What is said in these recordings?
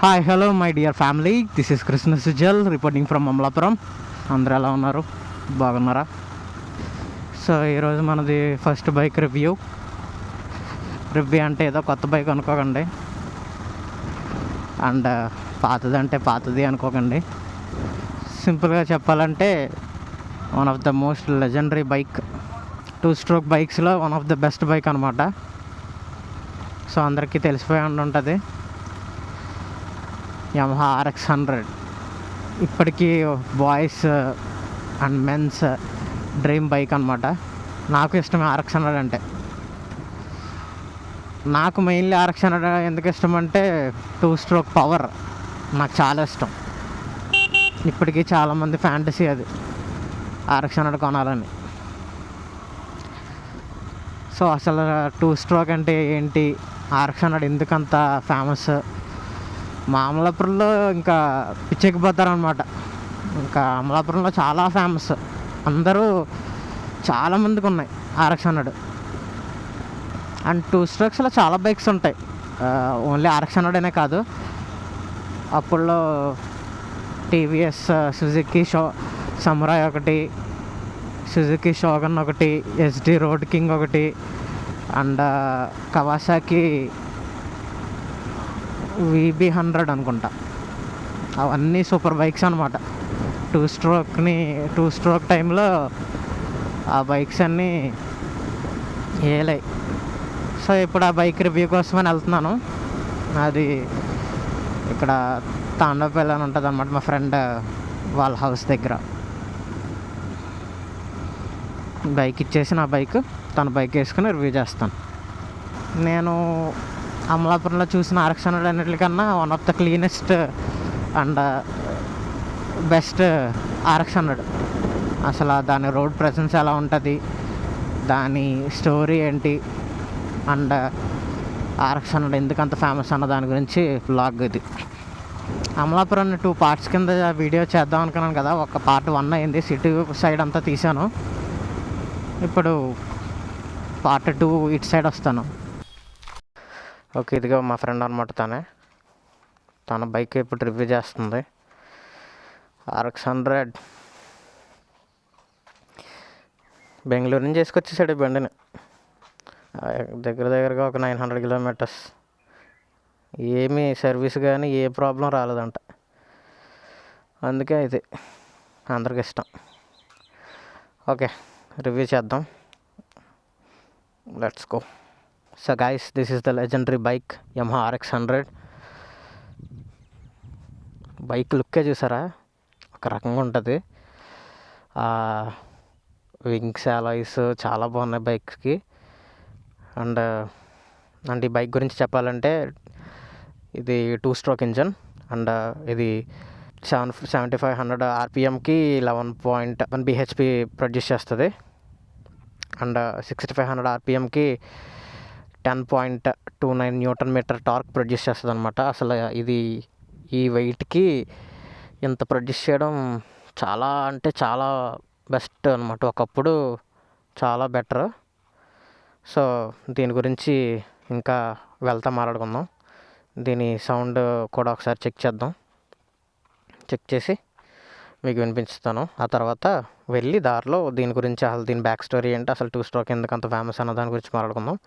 Hi hello my dear family, this is Krishna Sujal reporting from Amalapuram. అందరూ ఎలా ఉన్నారు? బాగున్నారా? సో ఈరోజు మనది ఫస్ట్ బైక్ రివ్యూ అంటే ఏదో కొత్త బైక్ అనుకోకండి, అండ్ పాతది అంటే పాతది అనుకోకండి. సింపుల్గా చెప్పాలంటే one of the most legendary bike, 2-stroke బైక్స్లో one of the best bike అనమాట. సో అందరికీ తెలిసిపోయి ఉంటుంది, యమహా RX-100. ఇప్పటికీ boys and men's dream bike అనమాట. నాకు ఇష్టమే RX-100 అంటే. నాకు మెయిన్లీ RX-100 ఎందుకు ఇష్టం అంటే 2-stroke పవర్ నాకు చాలా ఇష్టం. ఇప్పటికీ చాలామంది ఫ్యాంటసీ అది RX-100 కొనాలని. సో అసలు 2-stroke అంటే ఏంటి, RX-100 ఎందుకంత ఫేమస్, మా అమలాపురంలో ఇంకా పిచ్చెక్కిపోతారనమాట. ఇంకా అమలాపురంలో చాలా ఫేమస్, అందరూ చాలామందికి ఉన్నాయి RX-100. అండ్ 2-strokesలో చాలా బైక్స్ ఉంటాయి, ఓన్లీ RX-100 అనే కాదు. అప్పుల్లో TVS సుజుకి సమురాయ్ ఒకటి, సుజుకి షోగన్ ఒకటి, SD రోడ్ కింగ్ ఒకటి, అండ్ కవాసాకి VB100 అనుకుంటా. అవన్నీ సూపర్ బైక్స్ అనమాట. 2-stroke టైంలో ఆ బైక్స్ అన్నీ ఏలాయి. సో ఇప్పుడు ఆ బైక్ రివ్యూ కోసమని వెళ్తున్నాను. అది ఇక్కడ తాండవపల్లి అని ఉంటుంది అనమాట, మా ఫ్రెండ్ వాళ్ళ హౌస్ దగ్గర. బైక్ ఇచ్చేసి నా బైక్ తన బైక్ వేసుకుని రివ్యూ చేస్తాను. నేను అమలాపురంలో చూసిన RX-100 అన్నిటికన్నా one of the cleanest and best RX-100. అసలు దాని రోడ్ ప్రెసెన్స్ ఎలా ఉంటుంది, దాని స్టోరీ ఏంటి, అండ్ RX-100 ఎందుకు అంత ఫేమస్ అన్న దాని గురించి బ్లాగ్ ఇది. అమలాపురం 2 పార్ట్స్ కింద వీడియో చేద్దాం అనుకున్నాను కదా. ఒక పార్ట్ 1 అయింది, సిటీ సైడ్ అంతా తీసాను. ఇప్పుడు పార్ట్ 2 ఇటు సైడ్ వస్తాను. ఓకే, ఇదిగో మా ఫ్రెండ్ అనమాట. తన బైక్ ఇప్పుడు రివ్యూ చేస్తుంది. RX-100 బెంగళూరు నుంచి చేసుకొచ్చేసాడు ఈ బండిని. దగ్గరగా ఒక 900 కిలోమీటర్స్. ఏమీ సర్వీస్ కానీ ఏ ప్రాబ్లం రాలేదంట. అందుకే ఇది అందరికి ఇష్టం. ఓకే, రివ్యూ చేద్దాం. Let's go. So guys, this is the legendary bike Yamaha RX-100. Bike లుక్కే చూసారా, ఒక రకంగా ఉంటుంది. వింగ్స్ అలాయ్స్ చాలా బాగున్నాయి బైక్కి. అండ్ ఈ బైక్ గురించి చెప్పాలంటే ఇది 2-stroke ఇంజన్, అండ్ ఇది 7500 RPMకి 11.1 bhp ప్రొడ్యూస్ చేస్తుంది. అండ్ 6500 RPMకి 10.29 Nm టార్క్ ప్రొడ్యూస్ చేస్తుంది అనమాట. అసలు ఇది ఈ వెయిట్కి ఇంత ప్రొడ్యూస్ చేయడం చాలా అంటే చాలా బెస్ట్ అనమాట. ఒకప్పుడు చాలా బెటర్. సో దీని గురించి ఇంకా మాట్లాడుకుందాం. దీని సౌండ్ కూడా ఒకసారి చెక్ చేసి మీకు వినిపిస్తాను. ఆ తర్వాత వెళ్ళి దారిలో దీని గురించి అసలు దీని బ్యాక్ స్టోరీ ఏంటి, అసలు 2-stroke ఎందుకు అంత ఫేమస్ అన్న దాని గురించి మాట్లాడుకుందాం.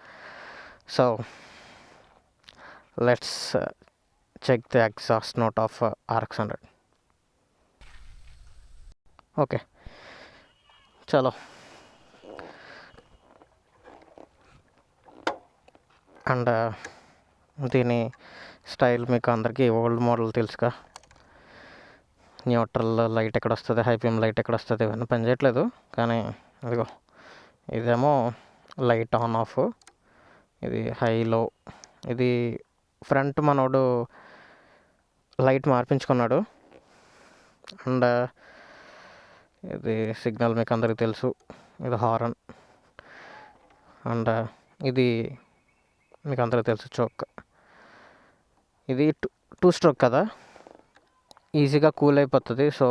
So let's check the exhaust note of RX-100. Okay, చలో. అండ్ దీని స్టైల్ మీకు అందరికీ ఓల్డ్ మోడల్ తెలుసుగా. న్యూట్రల్ లైట్ ఎక్కడ వస్తుంది, హైపీఎం లైట్ ఎక్కడ వస్తుంది, ఇవన్నీ పనిచేయట్లేదు. కానీ ఇదిగో ఇదేమో లైట్ ఆన్ ఆఫ్, ఇది హైలో. ఇది ఫ్రంట్ మనోడు లైట్ మార్పించుకున్నాడు. అండ్ ఇది సిగ్నల్ మీకు అందరికీ తెలుసు, ఇది హారన్. అండ్ ఇది మీకు అందరికీ తెలుసు చోక్. ఇది 2-stroke కదా, ఈజీగా కూల్ అయిపోతుంది. సో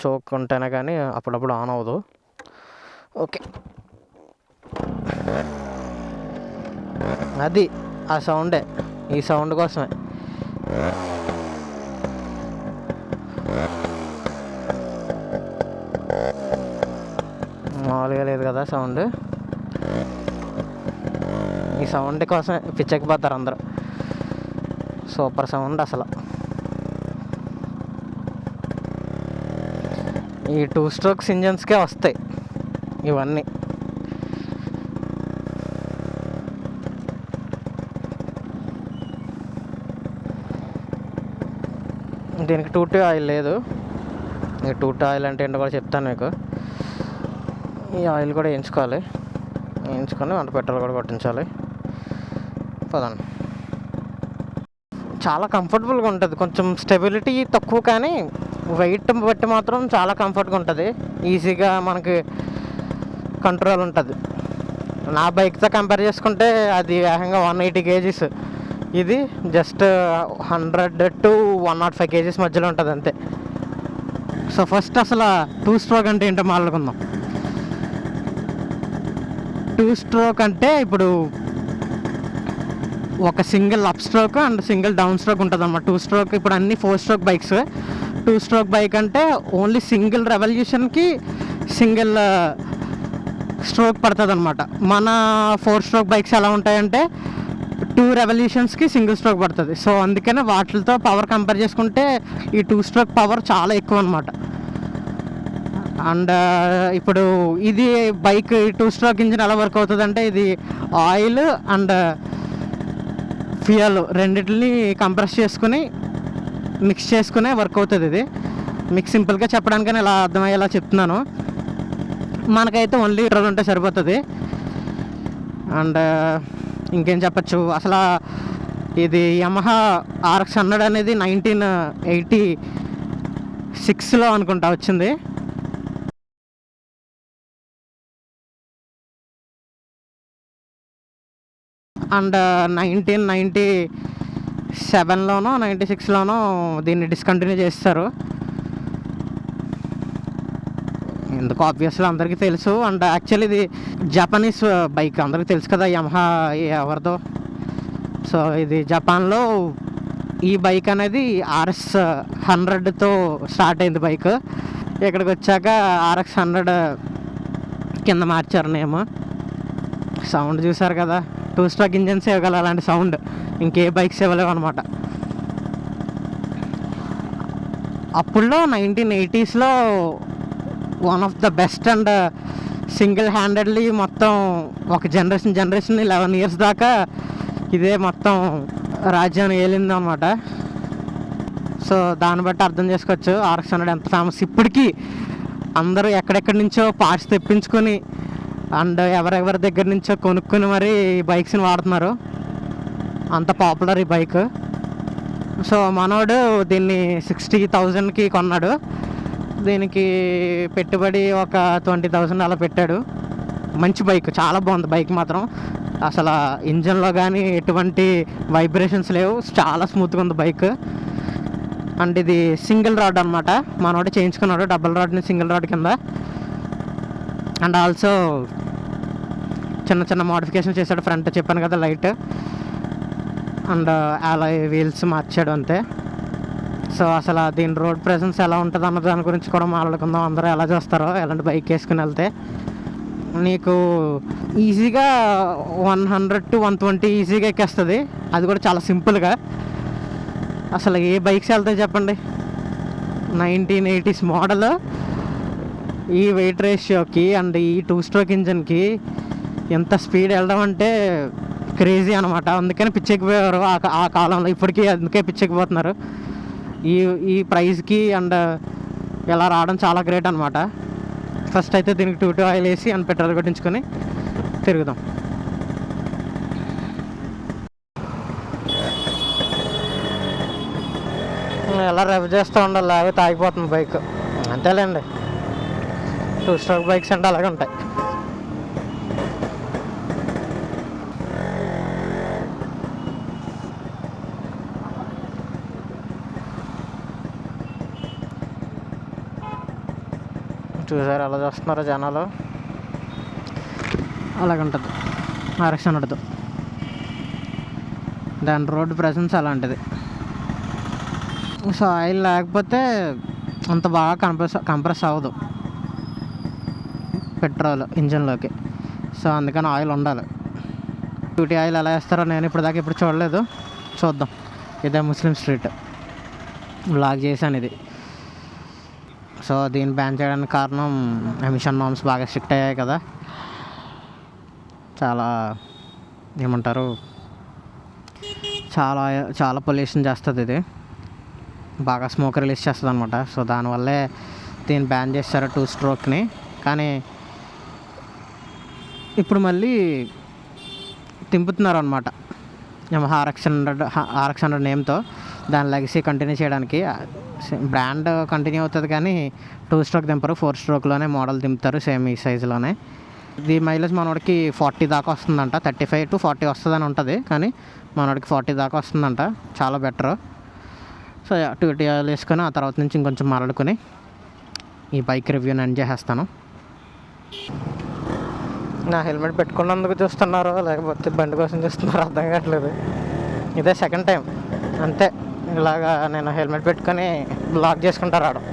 చోక్ ఉంటేనే కానీ అప్పుడప్పుడు ఆన్ అవ్వదు. ఓకే, అది ఆ సౌండే, ఈ సౌండ్ కోసమే మామూలుగా లేదు కదా సౌండ్. ఈ సౌండ్ కోసం పిచ్చెక్కిపోతారు అందరూ. సూపర్ సౌండ్ అసలు. ఈ 2 స్ట్రోక్స్ ఇంజన్స్కే వస్తాయి ఇవన్నీ. దీనికి 2T ఆయిల్ లేదు. ఈ 2T ఆయిల్ అంటే ఏంటో కూడా చెప్తాను మీకు. ఈ ఆయిల్ కూడా వేయించుకోవాలి. వేయించుకొని వంట పెట్రోల్ కూడా కొట్టించాలి. పదండి. చాలా కంఫర్టబుల్గా ఉంటుంది. కొంచెం స్టెబిలిటీ తక్కువ కానీ వెయిట్ బట్టి మాత్రం చాలా కంఫర్ట్గా ఉంటుంది. ఈజీగా మనకి కంట్రోల్ ఉంటుంది. నా బైక్తో కంపేర్ చేసుకుంటే అది ఏకంగా 180 kgs. ఇది జస్ట్ 100 to 105 kgs మధ్యలో ఉంటుంది అంతే. సో ఫస్ట్ అసలు 2 స్ట్రోక్ అంటే ఏంటో మాట్లాడుకుందాం. 2 స్ట్రోక్ అంటే ఇప్పుడు ఒక single up stroke and single down stroke ఉంటుంది అన్నమాట. 2 స్ట్రోక్ ఇప్పుడు అన్ని 4 స్ట్రోక్ బైక్స్. 2 స్ట్రోక్ బైక్ అంటే ఓన్లీ సింగిల్ రెవల్యూషన్కి సింగిల్ స్ట్రోక్ పడుతుంది అనమాట. మన 4 స్ట్రోక్ బైక్స్ ఎలా ఉంటాయంటే 2 రెవల్యూషన్స్కి సింగిల్ స్ట్రోక్ పడుతుంది. సో అందుకనే వాటితో పవర్ కంపేర్ చేసుకుంటే ఈ 2 స్ట్రోక్ పవర్ చాలా ఎక్కువ అనమాట. అండ్ ఇప్పుడు ఇది బైక్ 2 స్ట్రోక్ ఇంజిన్ ఎలా వర్క్ అవుతుంది అంటే ఇది ఆయిల్ అండ్ ఫ్యూయల్ రెండింటిని కంప్రెస్ చేసుకుని మిక్స్ చేసుకునే వర్క్ అవుతుంది. ఇది మీకు సింపుల్గా చెప్పడానికని ఇలా అర్థమయ్యేలా చెప్తున్నాను. మనకైతే ఓన్లీ పెట్రోల్ ఉంటే సరిపోతుంది. అండ్ ఇంకేం చెప్పచ్చు, అసలు ఇది యమహా RX 100 అనేది 1986లో అనుకుంటా వచ్చింది. అండ్ 1997లోనో 96లోనో దీన్ని డిస్కంటిన్యూ చేస్తారు. ఎందుకు ఆబ్వియస్లీ అందరికీ తెలుసు. అండ్ యాక్చువల్లీ ఇది జపనీస్ బైక్, అందరికీ తెలుసు కదా యమహా ఎవరిదో. సో ఇది జపాన్లో ఈ బైక్ అనేది RX 100తో స్టార్ట్ అయింది బైక్. ఇక్కడికి వచ్చాక RX 100 కింద మార్చారు నేమ్. సౌండ్ చూసారు కదా, 2 స్ట్రోక్ ఇంజన్స్ ఇవ్వగల అలాంటి సౌండ్ ఇంకే బైక్స్ ఇవ్వలేవు అనమాట. అప్పుడులో 1980sలో one of the best and single handedly మొత్తం ఒక జనరేషన్ 11 years దాకా ఇదే మొత్తం రాజ్యాన్ని ఏలింది అనమాట. సో దాన్ని బట్టి అర్థం చేసుకోవచ్చు RX 100 ఎంత ఫేమస్. ఇప్పటికీ అందరూ ఎక్కడెక్కడి నుంచో పార్ట్స్ తెప్పించుకొని అండ్ ఎవరెవరి దగ్గర నుంచో కొనుక్కొని మరి బైక్స్ని వాడుతున్నారు. అంత పాపులర్ ఈ బైక్. సో మనోడు దీన్ని 60,000కి కొన్నాడు. దీనికి పెట్టుబడి ఒక 20,000 అలా పెట్టాడు. మంచి బైక్, చాలా బాగుంది బైక్ మాత్రం. అసలు ఇంజన్లో కానీ ఎటువంటి వైబ్రేషన్స్ లేవు, చాలా స్మూత్గా ఉంది బైక్. అండ్ ఇది సింగిల్ రాడ్ అనమాట. మనోడు చేయించుకున్నాడు డబుల్ రాడ్ని సింగిల్ రాడ్ కింద. అండ్ ఆల్సో చిన్న చిన్న మోడిఫికేషన్ చేశాడు. ఫ్రంట్ చెప్పాను కదా లైట్ అండ్ అలాయ్ వీల్స్ మార్చాడు అంతే. సో అసలు దీని రోడ్ ప్రెజెన్స్ ఎలా ఉంటుంది అన్న దాని గురించి కూడా మాట్లాడుకుందాం. అందరూ ఎలా చేస్తారో ఎలాంటి బైక్ వేసుకుని వెళ్తే నీకు ఈజీగా 100 to 120 ఈజీగా ఎక్కేస్తుంది. అది కూడా చాలా సింపుల్గా. అసలు ఏ బైక్స్ వెళ్తాయి చెప్పండి, 1980s మోడల్ ఈ వెయిట్ రేషియోకి అండ్ ఈ 2 స్ట్రోక్ ఇంజన్కి ఎంత స్పీడ్ వెళ్ళడం అంటే క్రేజీ అనమాట. అందుకని పిచ్చెక్కిపోయారు ఆ కాలంలో. ఇప్పటికీ అందుకే పిచ్చెక్కిపోతున్నారు. ఈ ప్రైస్కి అండ్ ఇలా రావడం చాలా గ్రేట్ అనమాట. ఫస్ట్ అయితే దీనికి 2T ఆయిల్ వేసి అండ్ పెట్రోల్ కొట్టించుకొని తిరుగుదాం. ఎలా రెవ్ చేస్తూ ఉండాలి, లేకపోతే ఆగిపోతుంది బైక్. అంతేలేండి, 2 స్ట్రోక్ బైక్స్ అంటే అలాగే ఉంటాయి. చూసారు ఎలా చూస్తున్నారో జనాలు. అలాగుంటుంది RX 100తో. దాని రోడ్ ప్రెజెన్స్ అలాంటిది. సో ఆయిల్ లేకపోతే అంత బాగా కంప్రెస్ అవ్వదు పెట్రోల్ ఇంజన్లోకి. సో అందుకని ఆయిల్ ఉండాలి. డ్యూటీ ఆయిల్ ఎలా వేస్తారో నేను ఇప్పుడు చూడలేదు, చూద్దాం. ఇదే ముస్లిం స్ట్రీట్ బ్లాగ్ చేశాను ఇది. సో దీన్ని బ్యాన్ చేయడానికి కారణం ఎమిషన్ నార్మ్స్ బాగా స్ట్రిక్ట్ అయ్యాయి కదా. చాలా ఏమంటారు, చాలా చాలా పొల్యూషన్ చేస్తుంది ఇది, బాగా స్మోక్ రిలీజ్ చేస్తుంది అనమాట. సో దానివల్లే దీన్ని బ్యాన్ చేస్తారు 2 స్ట్రోక్ని. కానీ ఇప్పుడు మళ్ళీ తింపుతున్నారు అనమాట యమహా RX100 నేమ్తో. దాని లెగసీ కంటిన్యూ చేయడానికి బ్రాండ్ కంటిన్యూ అవుతుంది కానీ 2 స్ట్రోక్ దింపరు, 4 స్ట్రోక్లోనే మోడల్ దింపుతారు సేమ్ ఈ సైజులోనే. ఇది మైలేజ్ మనోడికి 40 దాకా వస్తుందంట, 35 to 40 వస్తుందని ఉంటుంది, కానీ మనోడికి 40 దాకా వస్తుందంట. చాలా బెటర్. సో డ్యూటీ ఆయిల్ వేసుకొని ఆ తర్వాత నుంచి ఇంకొంచెం మరడుకొని ఈ బైక్ రివ్యూని ఎండ్ చేసేస్తాను. నా హెల్మెట్ పెట్టుకున్నందుకు చూస్తున్నారో లేకపోతే బండి కోసం చూస్తున్నారో అర్థం కావట్లేదు. ఇదే సెకండ్ టైం అంతే ఇలాగా నేను హెల్మెట్ పెట్టుకొని బ్లాక్ చేసుకుంటా రావడం.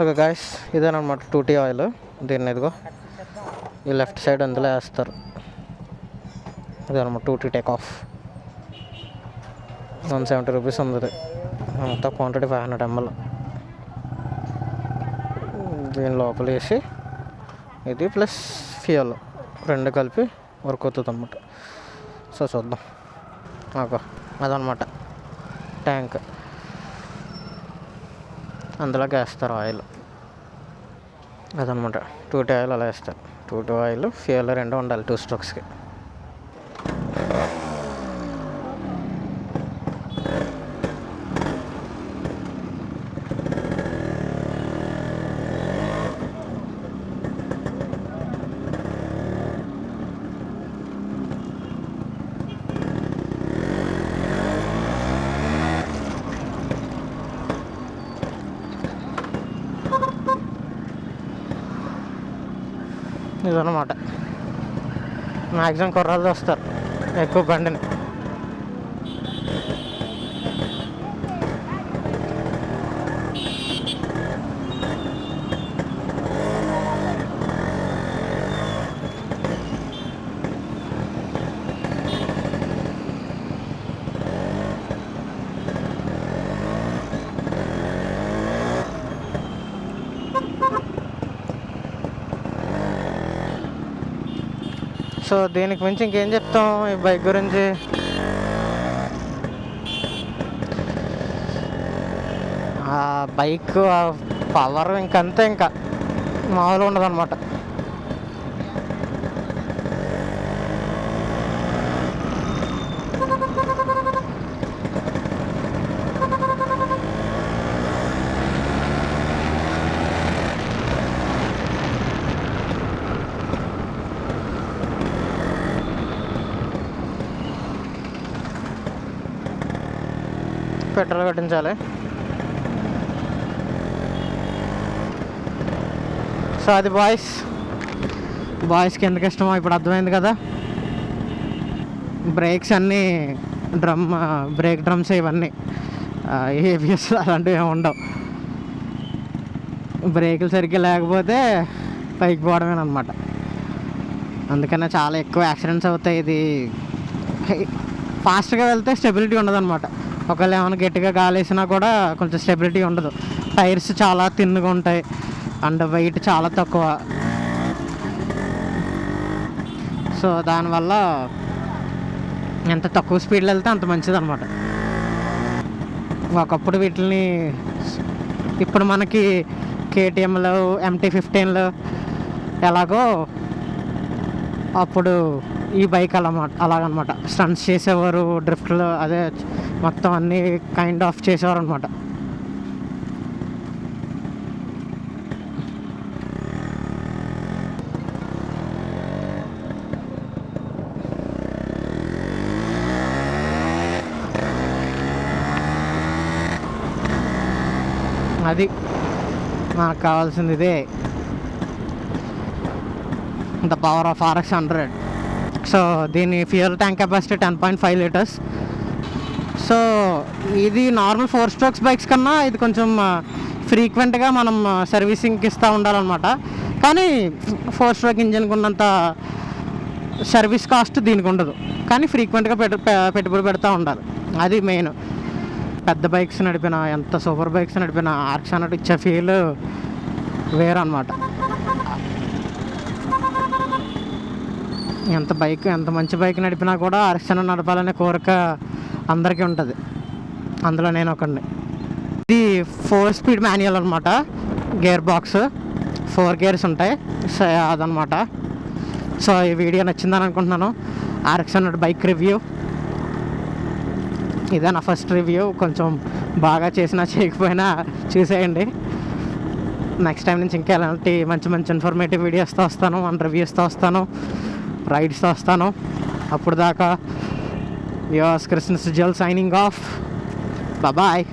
ఓకే గాయ్స్, ఇదేనమాట 2T ఆయిల్. దీన్ని ఇదిగో ఈ లెఫ్ట్ సైడ్ అందులో వేస్తారు. ఇదనమాట 2T టేక్ ఆఫ్. 170 రూపీస్ ఉంది. మొత్తం క్వాంటిటీ 500 ml. దీని లోపల వేసి ఇది ప్లస్ ఫ్యూయల్ 2 కలిపి వర్క్ అవుతుంది అన్నమాట. సో చూద్దాం. ఓకే, అదనమాట ట్యాంక్. అందులోకి వేస్తారు ఆయిల్. అదనమాట 2T ఆయిల్ అలా వేస్తారు. 2T ఆయిల్ ఫ్యూయల్ 2 ఉండాలి 2 స్ట్రోక్స్కి. ఇదన్నమాట మ్యాక్సిమం కుర్రాళ్ళు వస్తారు ఎక్కువ బండిని. సో దీనికి మించి ఇంకేం చెప్తాం ఈ బైక్ గురించి. ఆ బైక్ ఆ పవర్ ఇంకంతే, ఇంకా మామూలుగా ఉండదు అనమాట. పెట్రోల్ కట్టించాలి. సో అది బాయ్స్కి ఎందుకు ఇష్టమో ఇప్పుడు అర్థమైంది కదా. బ్రేక్స్ అన్నీ బ్రేక్ డ్రమ్స్ ఇవన్నీ, ఏబిఎస్ అలాంటివి ఏమి ఉండవు. బ్రేకులు సరిగ్గా లేకపోతే పైకి పోవడమేనమాట. అందుకనే చాలా ఎక్కువ యాక్సిడెంట్స్ అవుతాయి. ఇది ఫాస్ట్గా వెళ్తే స్టెబిలిటీ ఉండదు అనమాట. ఒకవేళ ఏమైనా గట్టిగా గాలేసినా కూడా కొంచెం స్టెబిలిటీ ఉండదు. టైర్స్ చాలా తిన్నుగా ఉంటాయి అండ్ వెయిట్ చాలా తక్కువ. సో దానివల్ల ఎంత తక్కువ స్పీడ్లో వెళ్తే అంత మంచిది అనమాట. ఒకప్పుడు వీటిని ఇప్పుడు మనకి KTMలు MT-15లు ఎలాగో అప్పుడు ఈ బైక్ అలాగనమాట. స్టంట్స్ చేసేవారు, డ్రిఫ్ట్లు, అదే మొత్తం అన్నీ కైండ్ ఆఫ్ చేసేవారు అనమాట. అది మనకు కావాల్సింది ఇదే. The power of RX 100. So దీని fuel tank capacity 10.5 litres. So ఇది నార్మల్ 4 స్ట్రోక్స్ బైక్స్ కన్నా ఇది కొంచెం ఫ్రీక్వెంట్గా మనం సర్వీసింగ్కి ఇస్తూ ఉండాలన్నమాట. కానీ 4 స్ట్రోక్ ఇంజిన్కి ఉన్నంత సర్వీస్ కాస్ట్ దీనికి ఉండదు, కానీ ఫ్రీక్వెంట్గా పెట్టుబడి పెడతా ఉండాలి. అది మెయిన్. పెద్ద బైక్స్ నడిపిన, ఎంత సూపర్ బైక్స్ నడిపిన RX 100 ఇచ్చే ఫీల్ వేరే అనమాట. ఎంత మంచి బైక్ నడిపినా కూడా RX 100 నడపాలనే కోరిక అందరికీ ఉంటుంది. అందులో నేను ఒకడిని. ఇది 4 స్పీడ్ మాన్యువల్ అనమాట. గేర్ బాక్స్ 4 గేర్స్ ఉంటాయి. సో అదనమాట. సో ఈ వీడియో నచ్చిందని అనుకుంటున్నాను. RX 100 బైక్ రివ్యూ ఇదే నా ఫస్ట్ రివ్యూ. కొంచెం బాగా చేసినా చేయకపోయినా చూసేయండి. నెక్స్ట్ టైం నుంచి ఇంకా ఎలాంటి మంచి మంచి ఇన్ఫర్మేటివ్ వీడియోస్తో వస్తాను, అండ్ రివ్యూస్తో వస్తాను, రైడ్స్తో వస్తాను. అప్పుడు దాకా yours Krishna Sujal signing off. Bye.